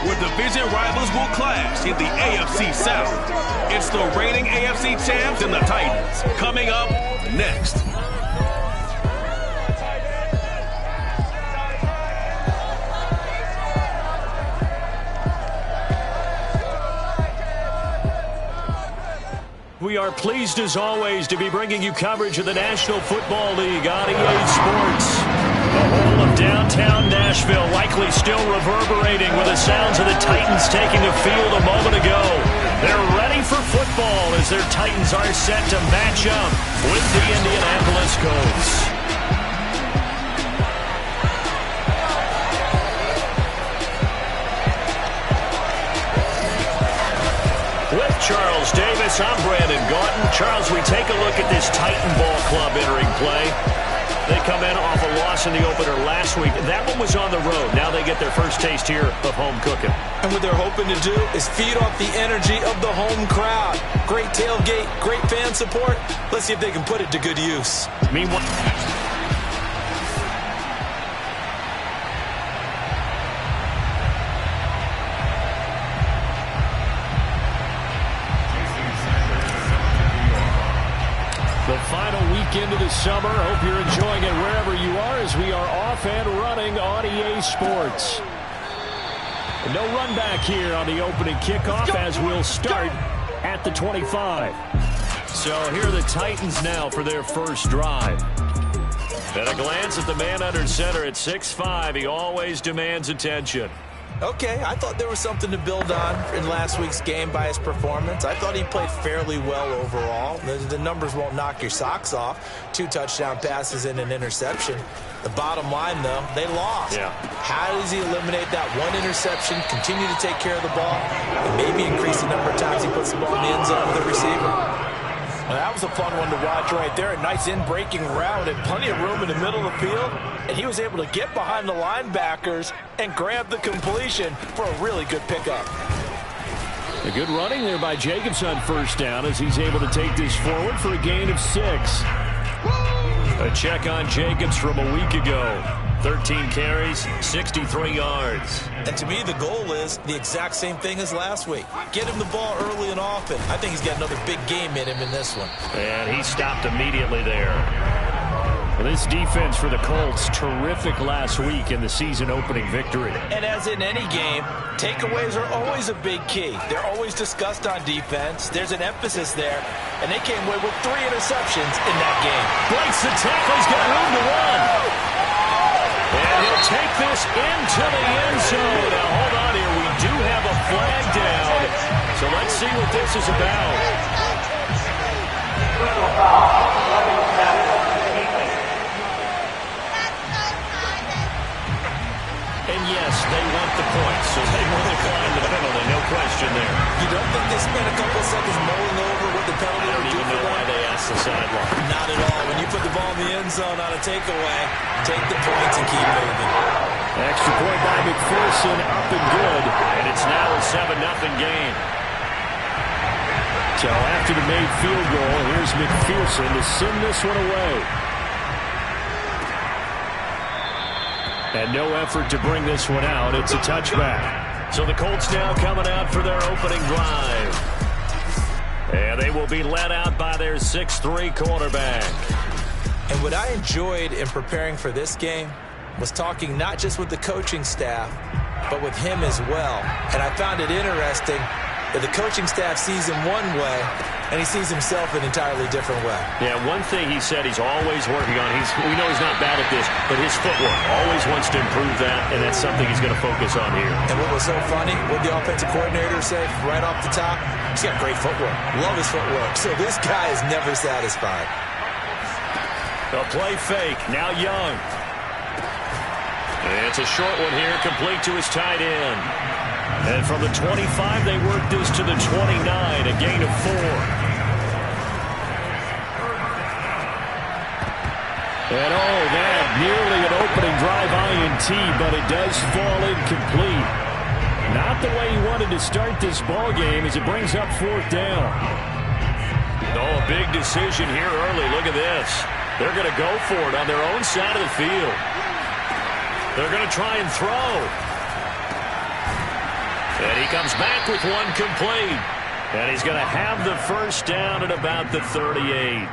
where division rivals will clash in the AFC South. It's the reigning AFC champs and the Titans coming up next. We are pleased as always to be bringing you coverage of the National Football League on EA Sports. The whole of downtown Nashville likely still reverberating with the sounds of the Titans taking the field a moment ago. They're ready for football as their Titans are set to match up with the Indianapolis Colts. With Charles Davis, I'm Brandon Gauton. Charles, we take a look at this Titan Ball Club entering play. They come in off a loss in the opener last week. That one was on the road. Now they get their first taste here of home cooking. And what they're hoping to do is feed off the energy of the home crowd. Great tailgate, great fan support. Let's see if they can put it to good use. Meanwhile, the final weekend of the summer. Hope you're enjoying it wherever you are as we are off and running on EA Sports. No run back here on the opening kickoff as we'll start at the 25. So here are the Titans now for their first drive. At a glance at the man under center at 6'5", he always demands attention. Okay, I thought there was something to build on in last week's game by his performance. I thought he played fairly well overall. The numbers won't knock your socks off. 2 touchdown passes and an interception. The bottom line, though, they lost. Yeah. How does he eliminate that one interception, continue to take care of the ball, and maybe increase the number of times he puts the ball in the end zone with a receiver? Well, that was a fun one to watch right there. A nice in-breaking route and plenty of room in the middle of the field. And he was able to get behind the linebackers and grab the completion for a really good pickup. A good running there by Jacobs on first down as he's able to take this forward for a gain of 6. A check on Jacobs from a week ago. 13 carries, 63 yards. And to me, the goal is the exact same thing as last week. Get him the ball early and often. I think he's got another big game in him in this one. And he stopped immediately there. Well, this defense for the Colts, terrific last week in the season-opening victory. And as in any game, takeaways are always a big key. They're always discussed on defense. There's an emphasis there. And they came away with 3 interceptions in that game. Breaks the tackle. He's got room to run. And he'll take this into the end zone. Now, hold on here. We do have a flag down. So let's see what this is about. And yes, they want the points, so they want to climb the penalty, no question there. You don't think they spent a couple seconds mulling over what the penalty I don't even know why they asked the sideline. Not at all. When you put the ball in the end zone on a takeaway, take the points and keep moving. Extra point by McPherson, up and good. And it's now a 7-0 game. So after the made field goal, here's McPherson to send this one away. And no effort to bring this one out. It's a touchback. So the Colts now coming out for their opening drive. And they will be led out by their 6'3" quarterback. And what I enjoyed in preparing for this game was talking not just with the coaching staff, but with him as well. And I found it interesting that the coaching staff sees him one way, and he sees himself an entirely different way. Yeah, one thing he said he's always working on, we know he's not bad at this, but his footwork, always wants to improve that, and that's something he's going to focus on here. And what was so funny, what the offensive coordinator said right off the top, he's got great footwork. Love his footwork. So this guy is never satisfied. A play fake, now Young. And it's a short one here, complete to his tight end. And from the 25, they work this to the 29, a gain of 4. And oh, that nearly an opening drive INT, but it does fall incomplete. Not the way he wanted to start this ball game as it brings up 4th down. Oh, a big decision here early. Look at this. They're going to go for it on their own side of the field. They're going to try and throw. comes back with one complete. And he's going to have the first down at about the 38.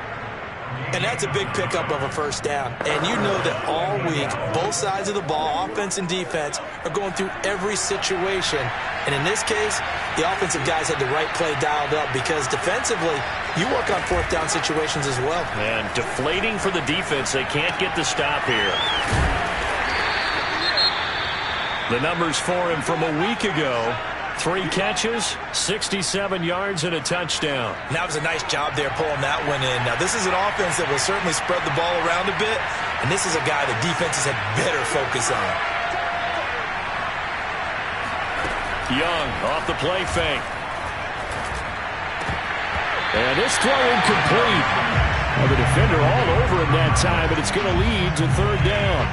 And that's a big pickup of a first down. And you know that all week, both sides of the ball, offense and defense, are going through every situation. And in this case, the offensive guys had the right play dialed up because defensively, you work on fourth down situations as well. And deflating for the defense. They can't get the stop here. The numbers for him from a week ago. 3 catches, 67 yards, and a touchdown. That was a nice job there pulling that one in. Now, this is an offense that will certainly spread the ball around a bit, and this is a guy the defenses had better focus on. Young off the play fake. And this throw incomplete. Well, the defender all over him that time, but it's going to lead to third down.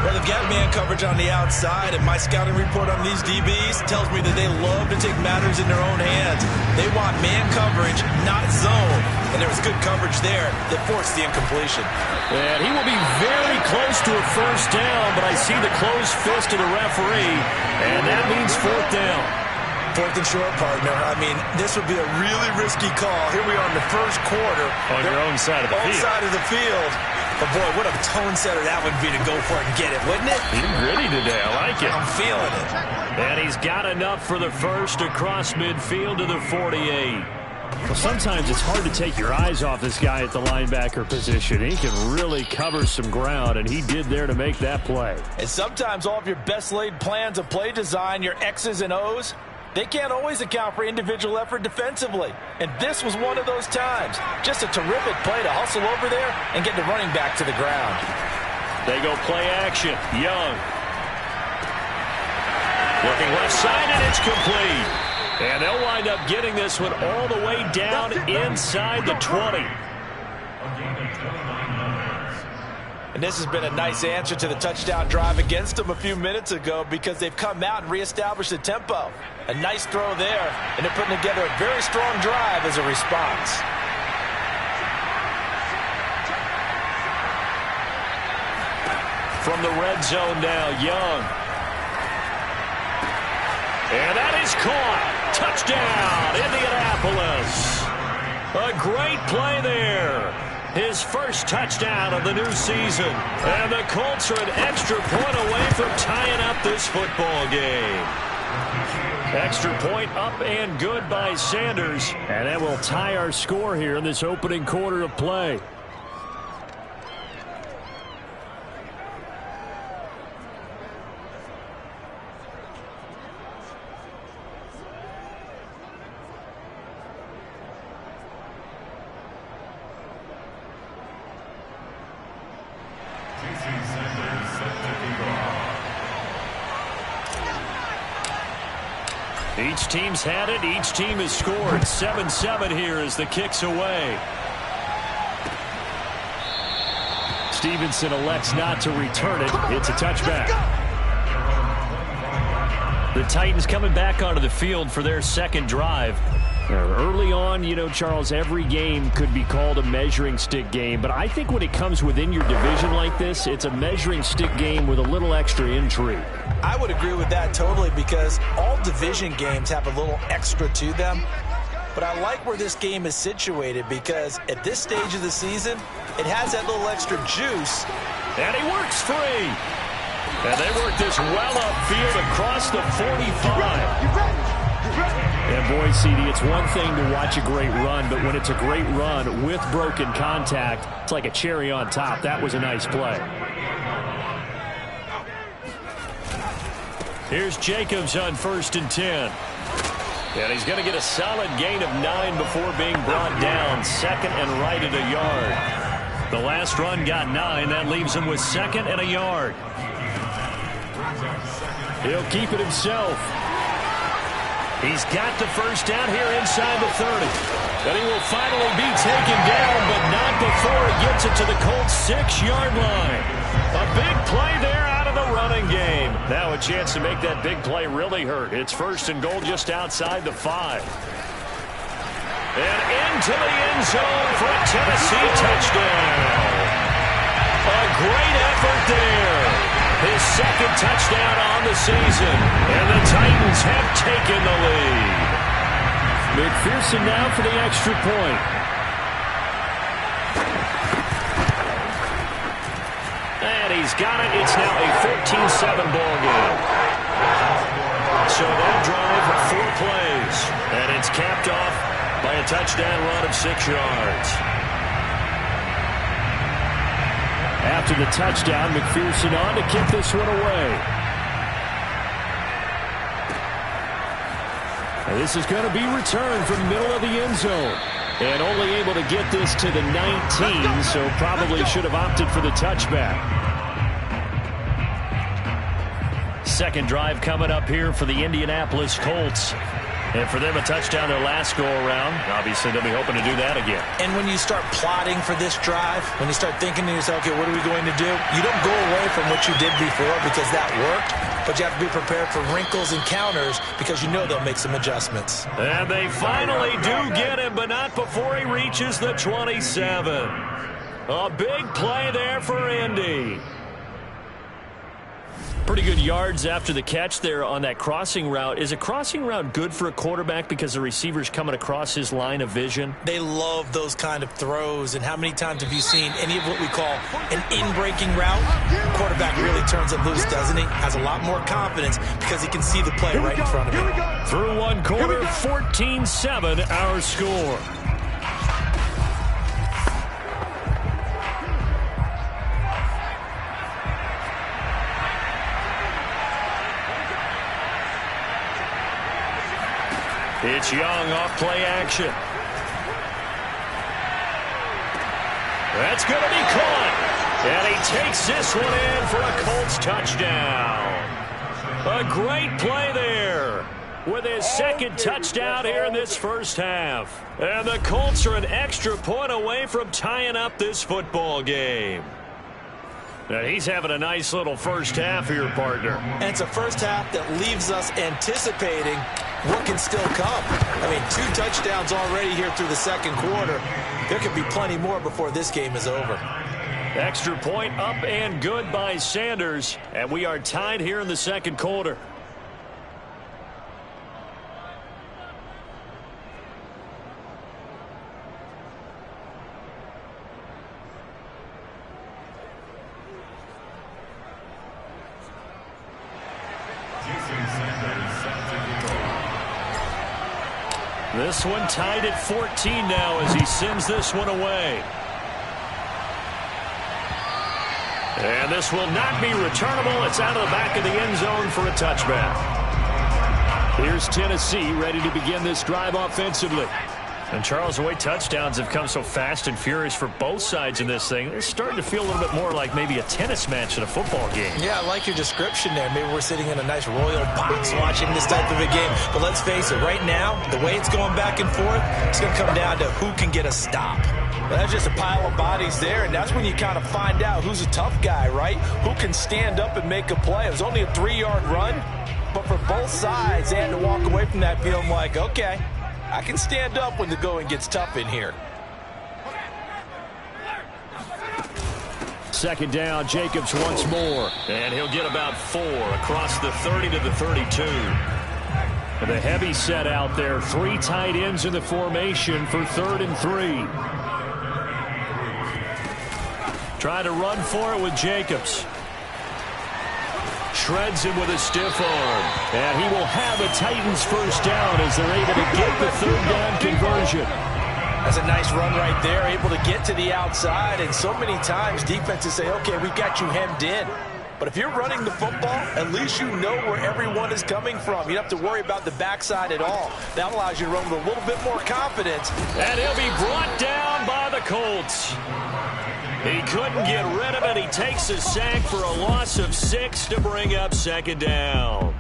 Well, they've got man coverage on the outside, and my scouting report on these DBs tells me that they love to take matters in their own hands. They want man coverage, not zone. And there was good coverage there that forced the incompletion. And he will be very close to a first down, but I see the closed fist of the referee, and that means fourth down. Fourth and short, partner. I mean, this would be a really risky call. Here we are in the first quarter. On your own side of the field. Own side of the field. But, boy, what a tone setter that would be to go for it and get it, wouldn't it? He's gritty today. I like it. I'm feeling it. And he's got enough for the first across midfield to the 48. Well, sometimes it's hard to take your eyes off this guy at the linebacker position. He can really cover some ground, and he did there to make that play. And sometimes all of your best laid plans of play design, your X's and O's, they can't always account for individual effort defensively. And this was one of those times. Just a terrific play to hustle over there and get the running back to the ground. They go play action. Young. Looking left side, and it's complete. And they'll wind up getting this one all the way down inside the 20. And this has been a nice answer to the touchdown drive against them a few minutes ago because they've come out and reestablished the tempo. A nice throw there, and they're putting together a very strong drive as a response. From the red zone now, Young. And that is caught. Touchdown, Indianapolis. A great play there. His first touchdown of the new season. And the Colts are an extra point away from tying up this football game. Extra point up and good by Sanders. And that will tie our score here in this opening quarter of play. Each team's had it. Each team has scored. 7-7 here as the kick's away. Stevenson elects not to return it. It's a touchback. The Titans coming back onto the field for their second drive. Early on, you know, Charles, every game could be called a measuring stick game. But I think when it comes within your division like this, it's a measuring stick game with a little extra intrigue. I would agree with that totally because all division games have a little extra to them. But I like where this game is situated because at this stage of the season, it has that little extra juice. And he works free. And they work this well upfield across the 45. And boy, CD, it's one thing to watch a great run, but when it's a great run with broken contact, it's like a cherry on top. That was a nice play. Here's Jacobs on 1st and 10. And he's going to get a solid gain of 9 before being brought down. Second and right at a yard. The last run got 9. That leaves him with second and a yard. He'll keep it himself. He's got the first down here inside the 30. And he will finally be taken down, but not before he gets it to the Colts' 6-yard line. A big play there out of the running game. Now a chance to make that big play really hurt. It's 1st and goal just outside the 5. And into the end zone for a Tennessee touchdown. A great effort there. His second touchdown on the season. And the Titans have taken the lead. McPherson now for the extra point. And he's got it. It's now a 14-7 ball game. So that drive, 4 plays. And it's capped off by a touchdown run of 6 yards. After the touchdown, McPherson on to kick this one away. And this is going to be returned from the middle of the end zone. And only able to get this to the 19, so probably should have opted for the touchback. Second drive coming up here for the Indianapolis Colts. And for them, a touchdown their last go-around. Obviously, they'll be hoping to do that again. And when you start plotting for this drive, when you start thinking to yourself, okay, what are we going to do? You don't go away from what you did before because that worked, but you have to be prepared for wrinkles and counters because you know they'll make some adjustments. And they finally do get him, but not before he reaches the 27. A big play there for Indy. Pretty good yards after the catch there on that crossing route. Is a crossing route good for a quarterback because the receiver's coming across his line of vision? They love those kind of throws. And how many times have you seen any of what we call an in-breaking route? Quarterback really turns it loose, doesn't he? Has a lot more confidence because he can see the play right in front of him. Through one quarter, 14-7 our score. It's Young off play action. That's going to be caught. And he takes this one in for a Colts touchdown. A great play there with his second touchdown here in this first half. And the Colts are an extra point away from tying up this football game. Now he's having a nice little first half here, partner. And it's a first half that leaves us anticipating what can still come. I mean, 2 touchdowns already here through the second quarter. There could be plenty more before this game is over. Extra point up and good by Sanders. And we are tied here in the second quarter. This one tied at 14 now as he sends this one away. And this will not be returnable. It's out of the back of the end zone for a touchback. Here's Tennessee ready to begin this drive offensively. And Charles, the way touchdowns have come so fast and furious for both sides in this thing, it's starting to feel a little bit more like maybe a tennis match than a football game. Yeah, I like your description there. Maybe we're sitting in a nice royal box watching this type of a game. But let's face it, right now, the way it's going back and forth, it's going to come down to who can get a stop. Well, that's just a pile of bodies there, and that's when you kind of find out who's a tough guy, right? Who can stand up and make a play. It was only a 3-yard run, but for both sides, they had to walk away from that feeling like, okay, I can stand up when the going gets tough in here. Second down, Jacobs once more. And he'll get about 4 across the 30 to the 32. The heavy set out there. 3 tight ends in the formation for 3rd and 3. Trying to run for it with Jacobs. Shreds him with a stiff arm. And he will have a Titans first down as they're able to get the 3rd down conversion. That's a nice run right there, able to get to the outside. And so many times defenses say, okay, we've got you hemmed in. But if you're running the football, at least you know where everyone is coming from. You don't have to worry about the backside at all. That allows you to run with a little bit more confidence. And he'll be brought down by the Colts. He couldn't get rid of it. He takes a sack for a loss of 6 to bring up 2nd down.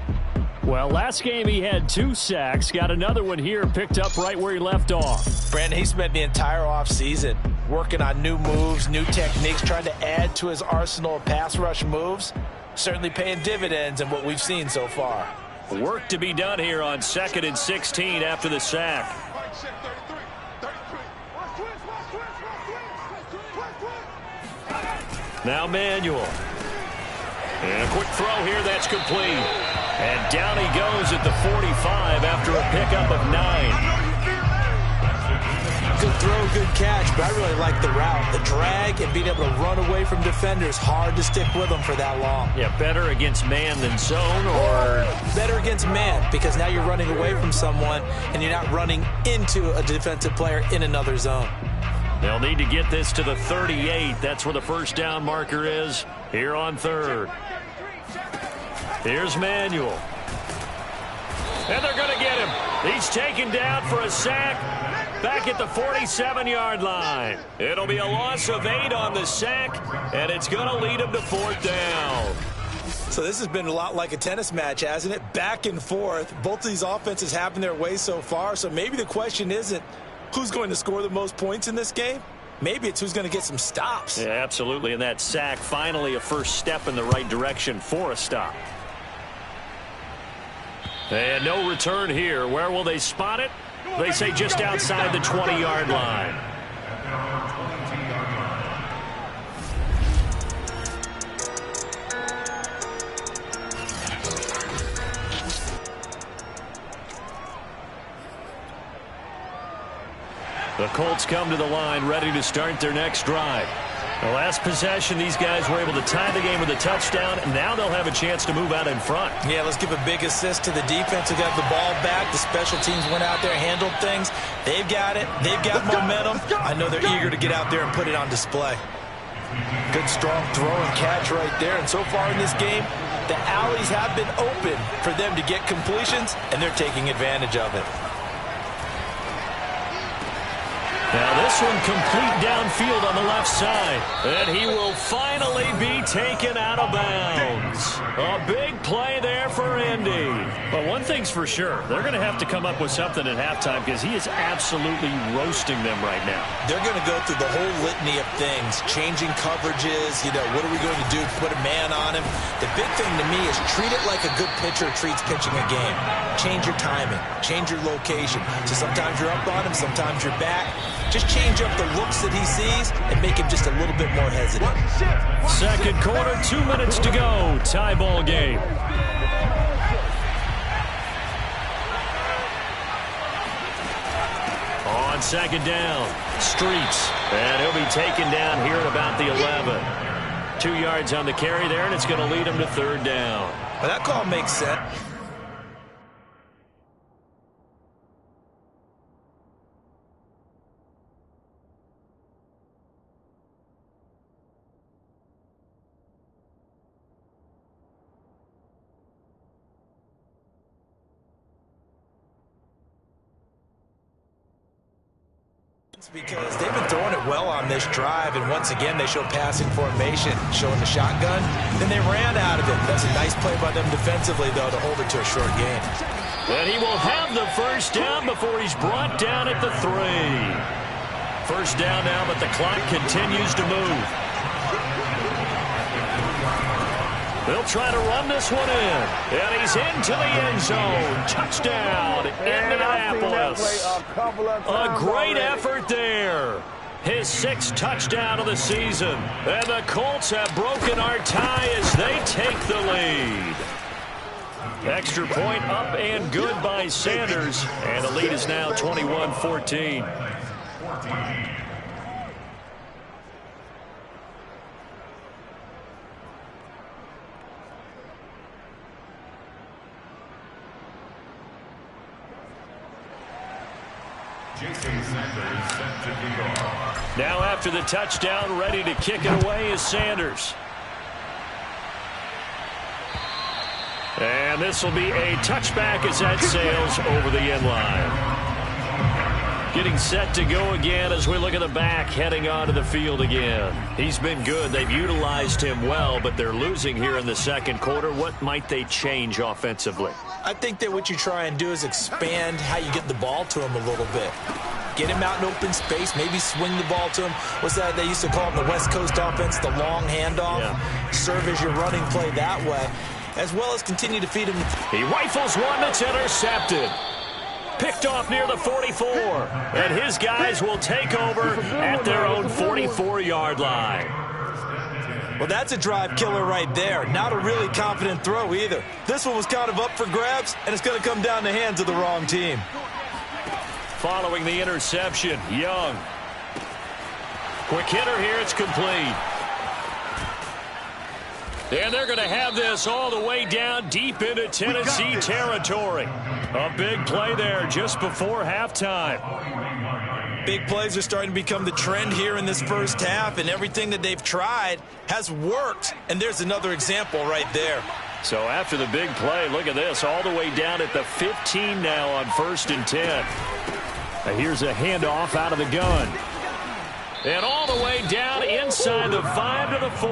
Well, last game he had 2 sacks. Got another one here, picked up right where he left off. Brandon, he spent the entire offseason working on new moves, new techniques, trying to add to his arsenal of pass rush moves. Certainly paying dividends in what we've seen so far. Work to be done here on 2nd and 16 after the sack. Now Manuel. And a quick throw here that's complete. And down he goes at the 45 after a pickup of 9. Good throw, good catch, but I really like the route. The drag and being able to run away from defenders, hard to stick with them for that long. Yeah, better against man than zone, or? Better against man, because now you're running away from someone and you're not running into a defensive player in another zone. They'll need to get this to the 38. That's where the first down marker is here on third. Here's Manuel. And they're going to get him. He's taken down for a sack back at the 47-yard line. It'll be a loss of 8 on the sack, and it's going to lead him to 4th down. So this has been a lot like a tennis match, hasn't it? Back and forth. Both of these offenses have their way so far, so maybe the question isn't who's going to score the most points in this game. Maybe it's who's going to get some stops. Yeah, absolutely, and that sack finally a first step in the right direction for a stop. And no return here. Where will they spot it? They say just outside the 20-yard line. The Colts come to the line ready to start their next drive. The last possession, these guys were able to tie the game with a touchdown, and now they'll have a chance to move out in front. Yeah, let's give a big assist to the defense who got the ball back. The special teams went out there, handled things. They've got it. They've got momentum. I know they're eager to get out there and put it on display. Good, strong throw and catch right there. And so far in this game, the alleys have been open for them to get completions, and they're taking advantage of it. Now this one complete downfield on the left side. And he will finally be taken out of bounds. A big play there for Indy. But one thing's for sure. They're going to have to come up with something at halftime because he is absolutely roasting them right now. They're going to go through the whole litany of things. Changing coverages. You know, what are we going to do? Put a man on him. The big thing to me is treat it like a good pitcher treats pitching a game. Change your timing. Change your location. So sometimes you're up on him. Sometimes you're back. Just change up the looks that he sees and make him just a little bit more hesitant. Second quarter, 2 minutes to go. Tie ball game. On second down, Streets. And he'll be taken down here at about the 11. 2 yards on the carry there, and it's going to lead him to 3rd down. Well, that call makes sense. Because they've been throwing it well on this drive, and once again they show passing formation, showing the shotgun. Then they ran out of it. That's a nice play by them defensively, though, to hold it to a short game. And he will have the first down before he's brought down at the 3. First down now, but the clock continues to move. They'll try to run this one in. And he's into the end zone. Touchdown, Indianapolis. A great effort there. His 6th touchdown of the season. And the Colts have broken our tie as they take the lead. Extra point up and good by Sanders. And the lead is now 21-14. Now after the touchdown, ready to kick it away is Sanders. And this will be a touchback as that sails over the end line. Getting set to go again as we look at the back heading onto the field again. He's been good. They've utilized him well, but they're losing here in the second quarter. What might they change offensively? I think that what you try and do is expand how you get the ball to him a little bit. Get him out in open space, maybe swing the ball to him. What's that they used to call it in the West Coast offense, the long handoff? Yeah. Serve as your running play that way, as well as continue to feed him. He rifles one that's intercepted. Picked off near the 44. And his guys will take over at their own 44-yard line. Well, that's a drive killer right there. Not a really confident throw either. This one was kind of up for grabs, and it's going to come down the hands of the wrong team. Following the interception, Young. Quick hitter here, it's complete. And they're going to have this all the way down deep into Tennessee territory. A big play there just before halftime. Big plays are starting to become the trend here in this first half, and everything that they've tried has worked. And there's another example right there. So after the big play, look at this, all the way down at the 15 now on 1st and 10. Here's a handoff out of the gun. And all the way down inside the 5 to the 4.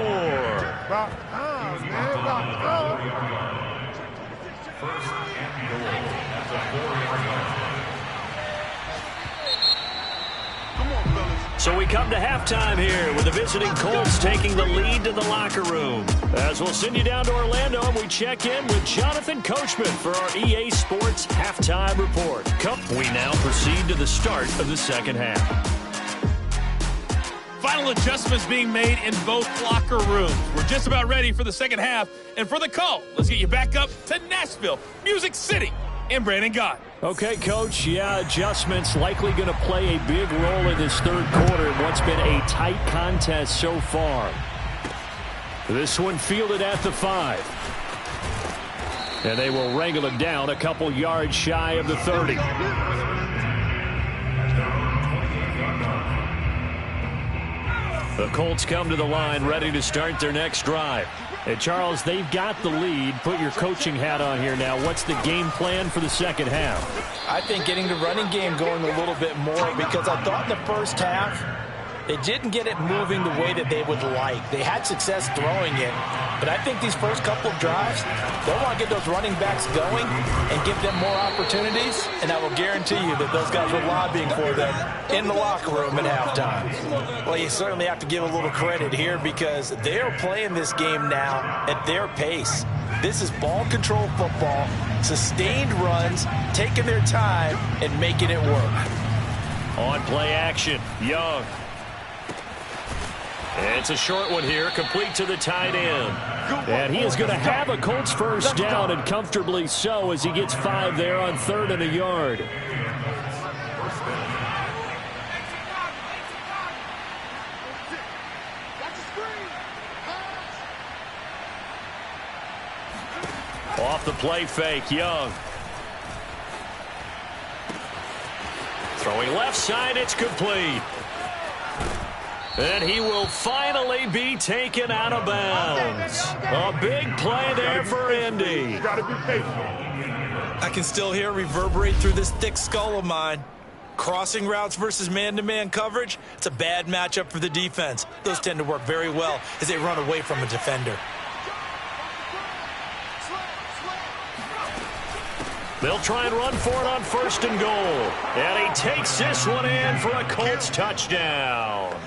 So we come to halftime here with the visiting Colts taking the lead to the locker room. As we'll send you down to Orlando and we check in with Jonathan Coachman for our EA Sports Halftime Report. We now proceed to the start of the second half. Final adjustments being made in both locker rooms. We're just about ready for the second half. And for the call, let's get you back up to Nashville, Music City, and Brandon Gott. Okay, Coach, yeah, adjustments likely going to play a big role in this third quarter in what's been a tight contest so far. This one fielded at the 5. And they will wrangle it down a couple yards shy of the 30. The Colts come to the line ready to start their next drive. Hey, Charles, they've got the lead. Put your coaching hat on here now. What's the game plan for the second half? I think getting the running game going a little bit more, because I thought in the first half they didn't get it moving the way that they would like. They had success throwing it, but I think these first couple of drives, they'll want to get those running backs going and give them more opportunities, and I will guarantee you that those guys were lobbying for them in the locker room at halftime. Well, you certainly have to give a little credit here because they're playing this game now at their pace. This is ball control football, sustained runs, taking their time and making it work. On play action, Young. It's a short one here, complete to the tight end. And he is going to have a Colts first down, and comfortably so, as he gets 5 there on 3rd and a yard. Off the play fake, Young. Throwing left side, it's complete. And he will finally be taken out of bounds. A big play there for Indy. I can still hear it reverberate through this thick skull of mine. Crossing routes versus man-to-man coverage, it's a bad matchup for the defense. Those tend to work very well as they run away from a defender. They'll try and run for it on 1st and goal. And he takes this one in for a Colts touchdown.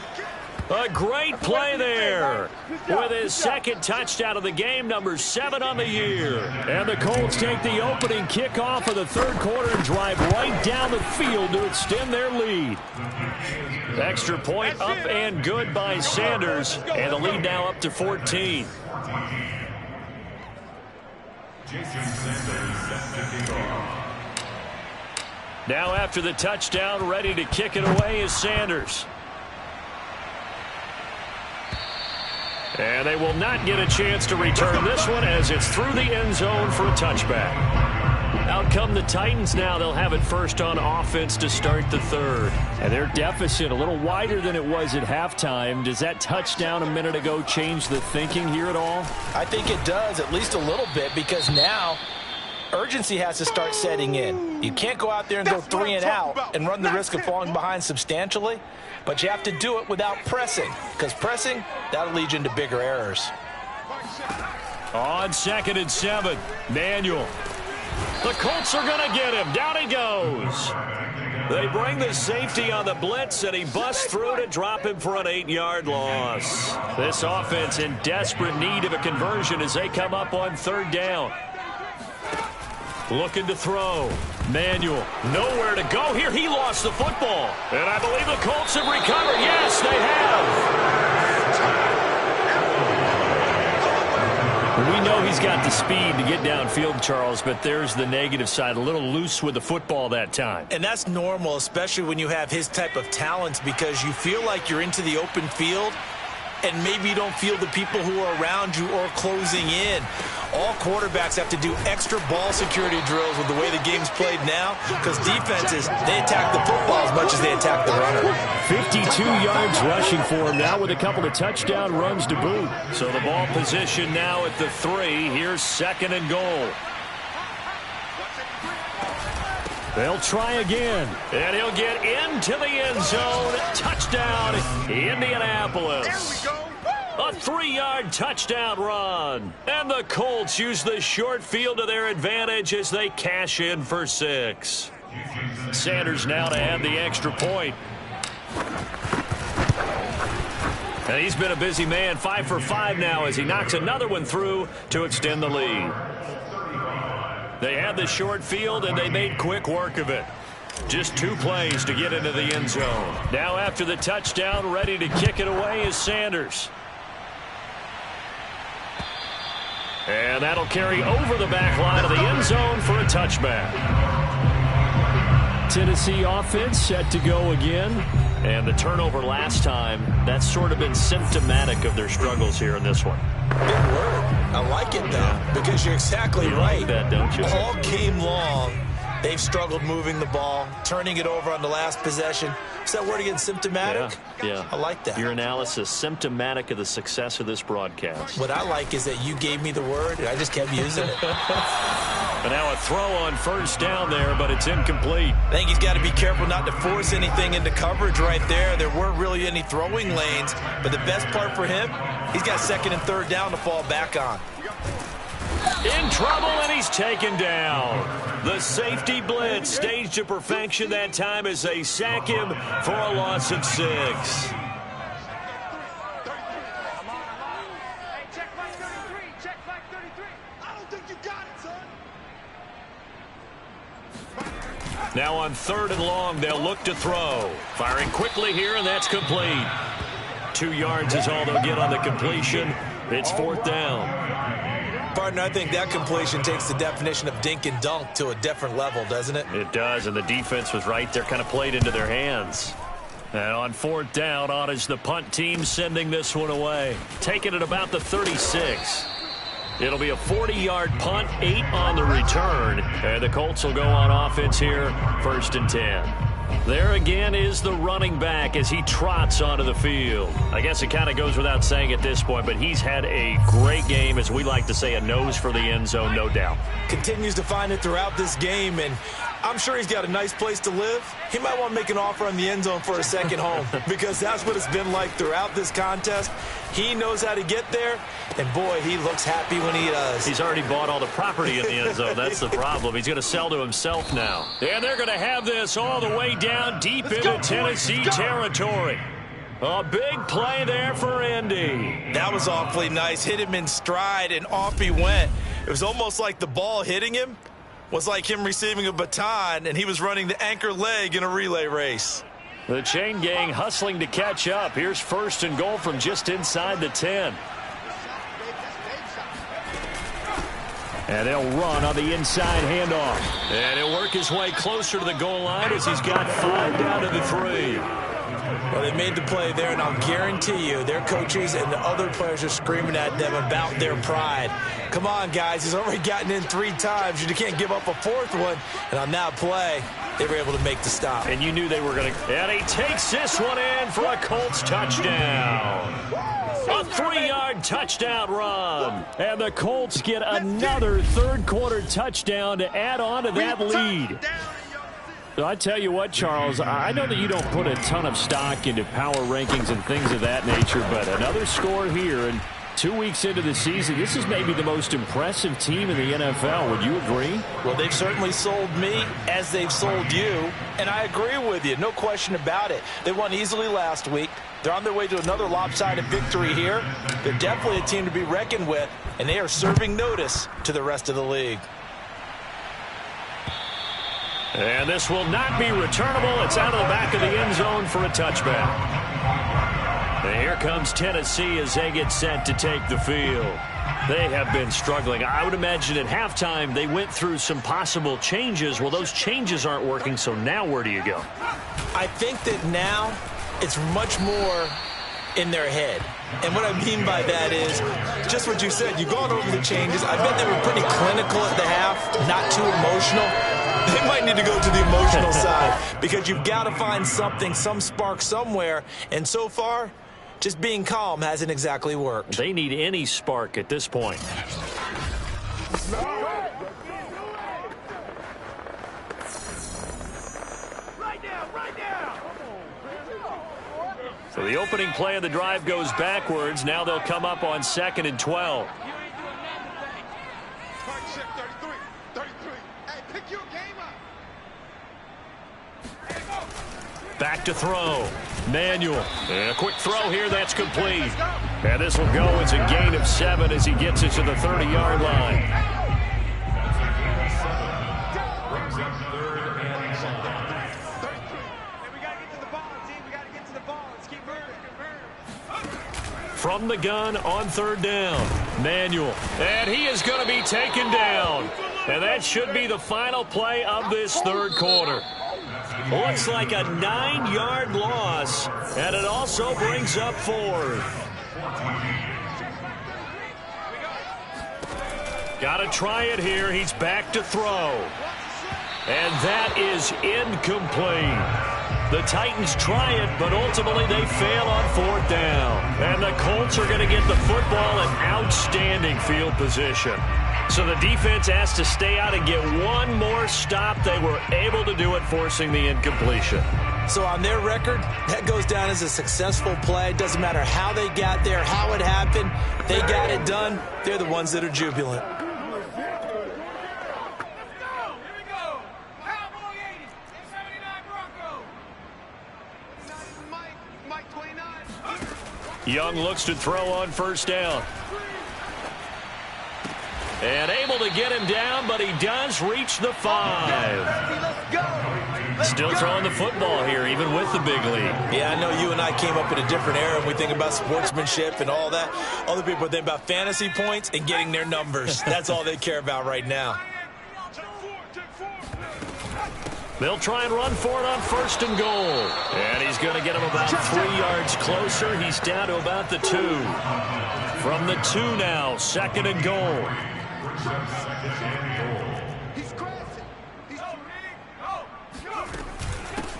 A great play there with his second touchdown of the game, number 7 on the year. And the Colts take the opening kickoff of the third quarter and drive right down the field to extend their lead. Extra point up and good by Sanders, and the lead now up to 14. Now after the touchdown, ready to kick it away is Sanders. And they will not get a chance to return this one as it's through the end zone for a touchback. Out come the Titans now. They'll have it first on offense to start the third. And their deficit a little wider than it was at halftime. Does that touchdown a minute ago change the thinking here at all? I think it does, at least a little bit, because now urgency has to start setting in. You can't go out there and go 3 and out and run the risk of falling behind substantially, but you have to do it without pressing, because pressing, that'll lead you into bigger errors. On 2nd and 7, Manuel. The Colts are going to get him. Down he goes. They bring the safety on the blitz, and he busts through to drop him for an 8-yard loss. This offense in desperate need of a conversion as they come up on 3rd down. Looking to throw. Manuel, nowhere to go here. He lost the football. And I believe the Colts have recovered. Yes, they have. We know he's got the speed to get downfield, Charles, but there's the negative side. A little loose with the football that time. And that's normal, especially when you have his type of talents, because you feel like you're into the open field and maybe you don't feel the people who are around you or closing in. All quarterbacks have to do extra ball security drills with the way the game's played now, because defenses, they attack the football as much as they attack the runner. 52 yards rushing for him now with a couple of touchdown runs to boot. So the ball position now at the 3. Here's 2nd and goal. They'll try again, and he'll get into the end zone. Touchdown, Indianapolis. A 3-yard touchdown run. And the Colts use the short field to their advantage as they cash in for 6. Sanders now to add the extra point. And he's been a busy man, 5 for 5 now as he knocks another one through to extend the lead. They had the short field, and they made quick work of it. Just 2 plays to get into the end zone. Now after the touchdown, ready to kick it away is Sanders. And that'll carry over the back line of the end zone for a touchback. Tennessee offense set to go again. And the turnover last time, that's sort of been symptomatic of their struggles here in this one. Big word. I like it, though, because you're exactly right. Like that, don't you? All game long, they've struggled moving the ball, turning it over on the last possession. Is that word again, symptomatic? Yeah. I like that. Your analysis, symptomatic of the success of this broadcast. What I like is that you gave me the word, and I just kept using it. And now a throw on 1st down there, but it's incomplete. I think he's got to be careful not to force anything into coverage right there. There weren't really any throwing lanes, but the best part for him, he's got 2nd and 3rd down to fall back on. In trouble, and he's taken down. The safety blitz staged to perfection that time as they sack him for a loss of 6. Now on 3rd and long, they'll look to throw. Firing quickly here, and that's complete. 2 yards is all they'll get on the completion. It's 4th down. Partner, I think that completion takes the definition of dink and dunk to a different level, doesn't it? It does, and the defense was right there, kind of played into their hands. And on 4th down, on is the punt team sending this one away. Taking it about the 36. It'll be a 40-yard punt, 8 on the return. And the Colts will go on offense here, 1st and 10. There again is the running back as he trots onto the field. I guess it kind of goes without saying at this point, but he's had a great game, as we like to say, a nose for the end zone, no doubt. Continues to find it throughout this game, and I'm sure he's got a nice place to live. He might want to make an offer on the end zone for a second home, because that's what it's been like throughout this contest. He knows how to get there, and boy, he looks happy when he does. He's already bought all the property in the end zone. That's the problem. He's going to sell to himself now. And they're going to have this all the way down deep into Tennessee territory. A big play there for Indy. That was awfully nice. Hit him in stride, and off he went. It was almost like the ball hitting him was like him receiving a baton, and he was running the anchor leg in a relay race. The chain gang hustling to catch up. Here's 1st and goal from just inside the 10. And they'll run on the inside handoff. And he'll work his way closer to the goal line as he's got 5 down to the 3. Well, they made the play there, and I'll guarantee you their coaches and the other players are screaming at them about their pride. Come on, guys. He's already gotten in 3 times. You can't give up a 4th one. And on that play, they were able to make the stop. And you knew they were going to. And he takes this one in for a Colts touchdown. A 3-yard touchdown run. And the Colts get another 3rd quarter touchdown to add on to that lead. I tell you what, Charles, I know that you don't put a ton of stock into power rankings and things of that nature, but another score here, and 2 weeks into the season, this is maybe the most impressive team in the NFL. Would you agree? Well, they've certainly sold me as they've sold you, and I agree with you. No question about it. They won easily last week. They're on their way to another lopsided victory here. They're definitely a team to be reckoned with, and they are serving notice to the rest of the league. And this will not be returnable. It's out of the back of the end zone for a touchback. And here comes Tennessee as they get set to take the field. They have been struggling. I would imagine at halftime they went through some possible changes. Well, those changes aren't working, so now where do you go? I think that now it's much more in their head. And what I mean by that is just what you said. You've gone over the changes. I bet they were pretty clinical at the half, not too emotional. They might need to go to the emotional side because you've got to find something, some spark somewhere. And so far, just being calm hasn't exactly worked. They need any spark at this point. So the opening play of the drive goes backwards. Now they'll come up on 2nd and 12. Back to throw. Manuel. And a quick throw here. That's complete. And this will go. It's a gain of 7 as he gets it to the 30-yard line. From the gun on 3rd down. Manuel. And he is going to be taken down. And that should be the final play of this 3rd quarter. Looks like a 9-yard loss, and it also brings up 4th. Got to try it here. He's back to throw. And that is incomplete. The Titans try it, but ultimately they fail on 4th down. And the Colts are going to get the football in outstanding field position. So the defense has to stay out and get one more stop. They were able to do it, forcing the incompletion. So on their record, that goes down as a successful play. Doesn't matter how they got there, how it happened. They got it done. They're the ones that are jubilant. Young looks to throw on 1st down. And able to get him down, but he does reach the 5. Still throwing the football here, even with the big lead. Yeah, I know you and I came up in a different era, and we think about sportsmanship and all that. Other people think about fantasy points and getting their numbers. That's all they care about right now. They'll try and run for it on 1st and goal. And he's going to get him about 3 yards closer. He's down to about the 2. From the 2 now, 2nd and goal.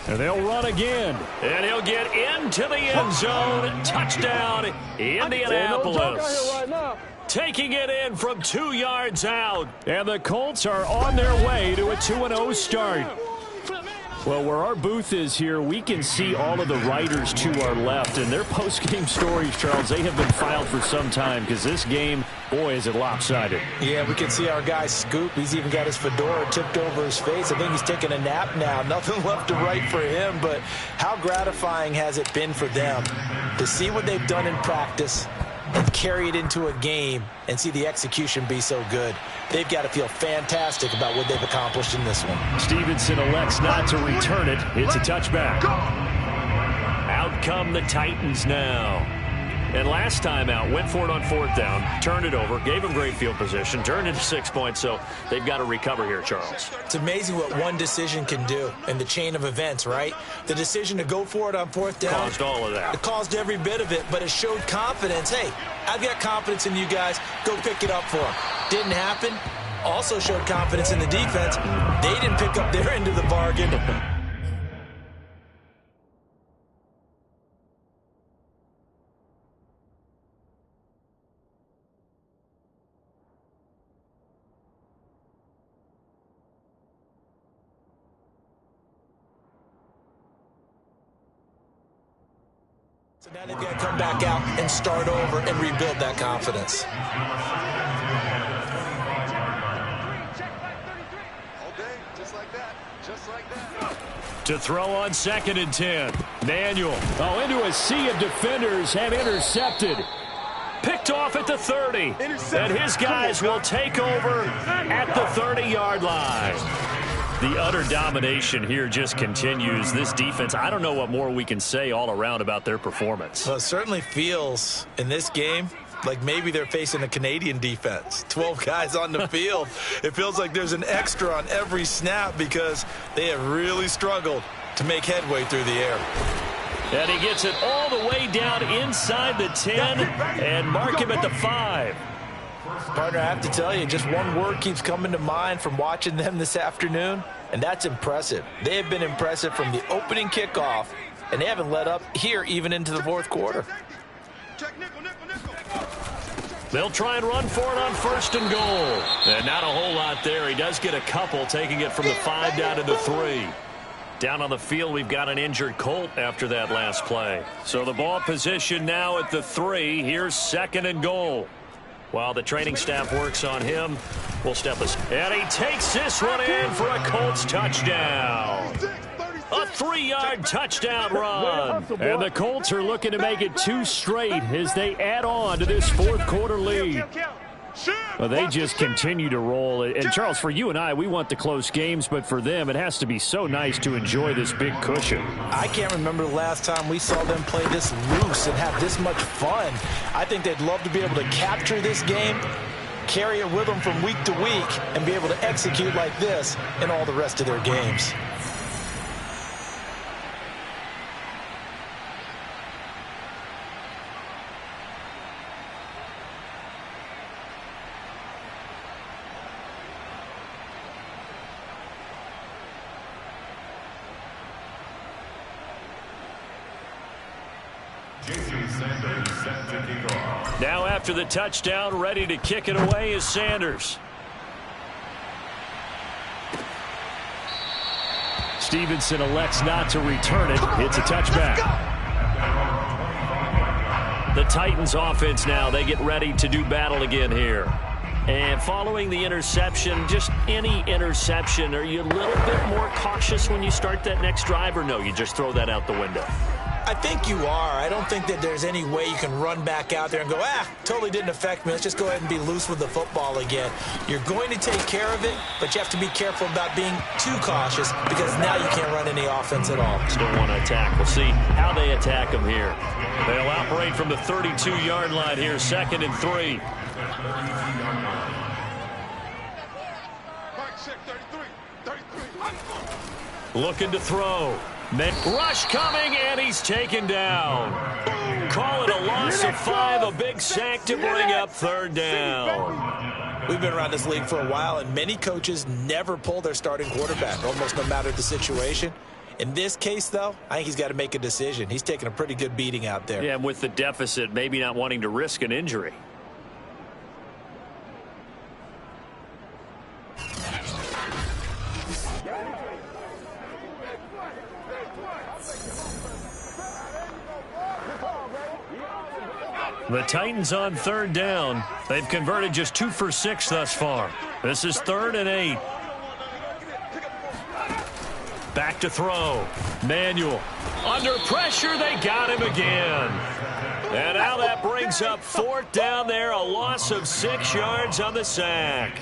And they'll run again. And he'll get into the end zone. Touchdown, Indianapolis. Taking it in from 2 yards out. And the Colts are on their way to a 2-0 start. Well, where our booth is here, we can see all of the writers to our left. And their post-game stories, Charles, they have been filed for some time because this game, boy, is it lopsided. Yeah, we can see our guy Scoop. He's even got his fedora tipped over his face. I think he's taking a nap now. Nothing left to write for him, but how gratifying has it been for them to see what they've done in practice and carry it into a game and see the execution be so good. They've got to feel fantastic about what they've accomplished in this one. Stevenson elects not to return it. It's a touchback. Out come the Titans now. And last time out, went for it on 4th down, turned it over, gave them great field position, turned it to 6 points, so they've got to recover here, Charles. It's amazing what one decision can do in the chain of events, right? The decision to go for it on 4th down. Caused all of that. It caused every bit of it, but it showed confidence. Hey, I've got confidence in you guys. Go pick it up for them. Didn't happen. Also showed confidence in the defense. They didn't pick up their end of the bargain. So now they've got to come back out and start over and rebuild that confidence. To throw on 2nd and 10. Manuel. Oh, into a sea of defenders and intercepted. Picked off at the 30. And his guys will take over at the 30-yard line. The utter domination here just continues. This defense, I don't know what more we can say all around about their performance. Well, it certainly feels in this game like maybe they're facing a Canadian defense. 12 guys on the field. It feels like there's an extra on every snap because they have really struggled to make headway through the air. And he gets it all the way down inside the 10 and mark him at the 5. Partner, I have to tell you, just one word keeps coming to mind from watching them this afternoon, and that's impressive. They have been impressive from the opening kickoff, and they haven't let up here even into the fourth quarter. They'll try and run for it on 1st and goal. And not a whole lot there. He does get a couple, taking it from the 5 down to the 3. Down on the field, we've got an injured Colt after that last play. So the ball position now at the 3. Here's 2nd and goal. While the training staff works on him, we'll step aside. And he takes this one in for a Colts touchdown. A 3-yard touchdown run. And the Colts are looking to make it 2 straight as they add on to this fourth quarter lead. Well, they just continue to roll. And, Charles, for you and I, we want the close games, but for them, it has to be so nice to enjoy this big cushion. I can't remember the last time we saw them play this loose and have this much fun. I think they'd love to be able to capture this game, carry it with them from week to week, and be able to execute like this in all the rest of their games. Now after the touchdown, ready to kick it away is Sanders. Stevenson elects not to return it. It's a touchback. The Titans offense now, they get ready to do battle again here. And following the interception, just any interception, are you a little bit more cautious when you start that next drive, or no, you just throw that out the window? I think you are. I don't think that there's any way you can run back out there and go, totally didn't affect me. Let's just go ahead and be loose with the football again. You're going to take care of it, but you have to be careful about being too cautious because now you can't run any offense at all. Still want to attack. We'll see how they attack them here. They'll operate from the 32-yard line here, 2nd and 3. Looking to throw. Rush coming, and he's taken down. Call it a loss of 5, a big sack to bring up 3rd down. We've been around this league for a while, and many coaches never pull their starting quarterback, almost no matter the situation. In this case, though, I think he's got to make a decision. He's taking a pretty good beating out there. Yeah, and with the deficit, maybe not wanting to risk an injury. The Titans on 3rd down. They've converted just 2 for 6 thus far. This is 3rd and 8. Back to throw. Manuel. Under pressure, they got him again. And now that brings up 4th down there, a loss of 6 yards on the sack.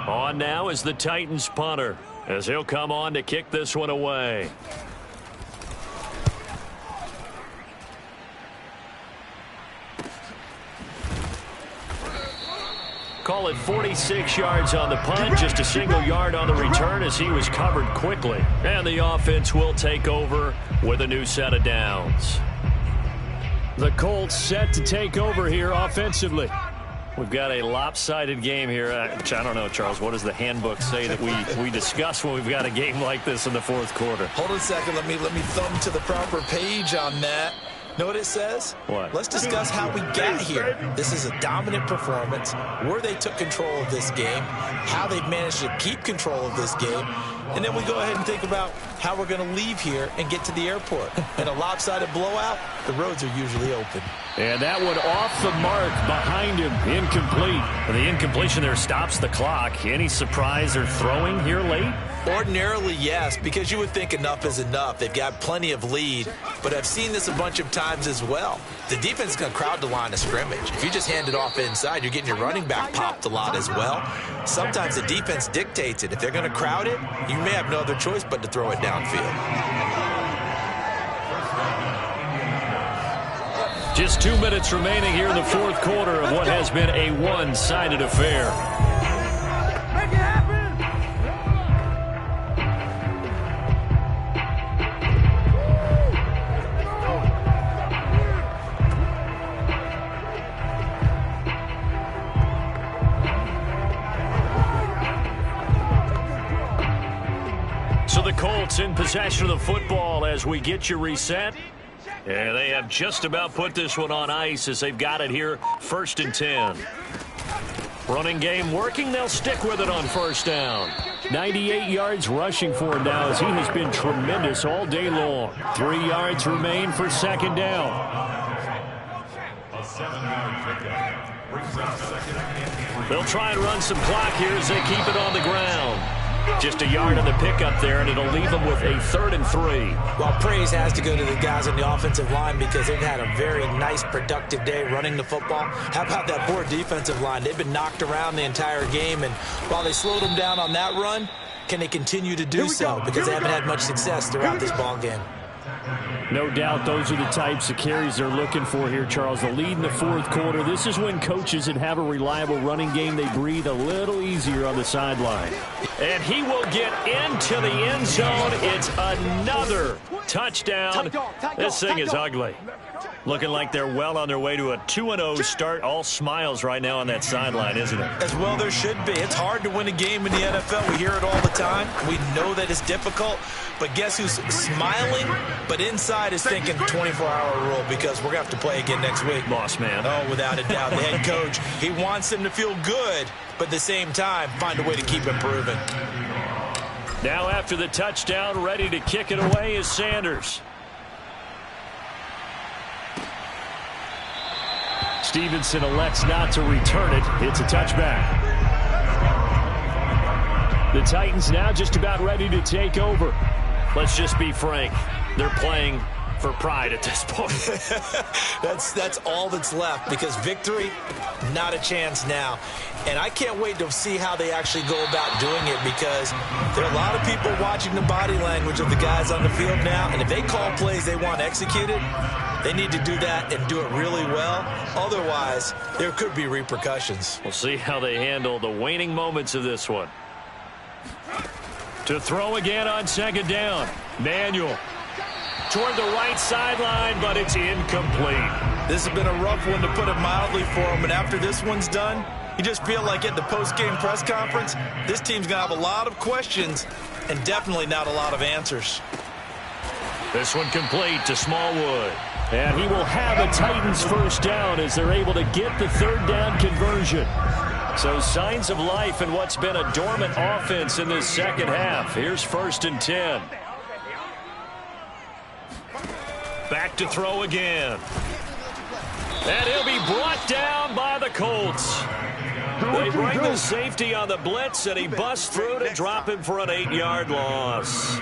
On now is the Titans punter, as he'll come on to kick this one away. Call it 46 yards on the punt, just a single yard on the return as he was covered quickly. And the offense will take over with a new set of downs. The Colts set to take over here offensively. We've got a lopsided game here. I don't know, Charles, what does the handbook say that we discuss when we've got a game like this in the fourth quarter? Hold on a second. Let me thumb to the proper page on that. Know what it says? What? Let's discuss how we got here. This is a dominant performance, where they took control of this game, how they've managed to keep control of this game, and then we go ahead and think about how we're going to leave here and get to the airport. In a lopsided blowout, the roads are usually open. And that one off the mark behind him, incomplete. And the incompletion there stops the clock. Any surprise they're throwing here late? Ordinarily, yes, because you would think enough is enough. They've got plenty of lead, but I've seen this a bunch of times as well. The defense is going to crowd the line of scrimmage. If you just hand it off inside, you're getting your running back popped a lot as well. Sometimes the defense dictates it. If they're going to crowd it, you may have no other choice but to throw it downfield. Just 2 minutes remaining here in the fourth quarter of what has been a one-sided affair. Make it happen! So the Colts in possession of the football as we get you reset. And they have just about put this one on ice as they've got it here, 1st and 10. Running game working, they'll stick with it on first down. 98 yards rushing for him now as he has been tremendous all day long. 3 yards remain for 2nd down. They'll try and run some clock here as they keep it on the ground. Just a yard on the pickup there, and it'll leave them with a 3rd and 3. Well, praise has to go to the guys on the offensive line because they've had a very nice, productive day running the football. How about that poor defensive line? They've been knocked around the entire game, and while they slowed them down on that run, can they continue to do so? Because they haven't had much success throughout this ball game. No doubt those are the types of carries they're looking for here, Charles. The lead in the fourth quarter. This is when coaches that have a reliable running game, they breathe a little easier on the sideline. And he will get into the end zone. It's another touchdown. This thing is ugly. Looking like they're well on their way to a 2-0 start. All smiles right now on that sideline, isn't it? As well there should be. It's hard to win a game in the NFL. We hear it all the time. We know that it's difficult. But guess who's smiling? But inside is thinking 24-hour rule because we're going to have to play again next week. Boss man. Oh, without a doubt. The head coach, he wants them to feel good, but at the same time, find a way to keep improving. Now after the touchdown, ready to kick it away is Sanders. Stevenson elects not to return it. It's a touchback. The Titans now just about ready to take over. Let's just be frank. They're playing for pride at this point. That's all that's left because victory, not a chance now. And I can't wait to see how they actually go about doing it because there are a lot of people watching the body language of the guys on the field now. And if they call plays they want executed, they need to do that and do it really well. Otherwise, there could be repercussions. We'll see how they handle the waning moments of this one. To throw again on 2nd down. Manuel toward the right sideline, but it's incomplete. This has been a rough one, to put it mildly, for him. And after this one's done, you just feel like at the post-game press conference, this team's going to have a lot of questions and definitely not a lot of answers. This one complete to Smallwood. And he will have a Titans first down as they're able to get the 3rd down conversion. So signs of life in what's been a dormant offense in this second half. Here's 1st and 10. Back to throw again. And he'll be brought down by the Colts. They bring the safety on the blitz, and he busts through to drop him for an 8-yard loss.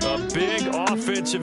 A big offensive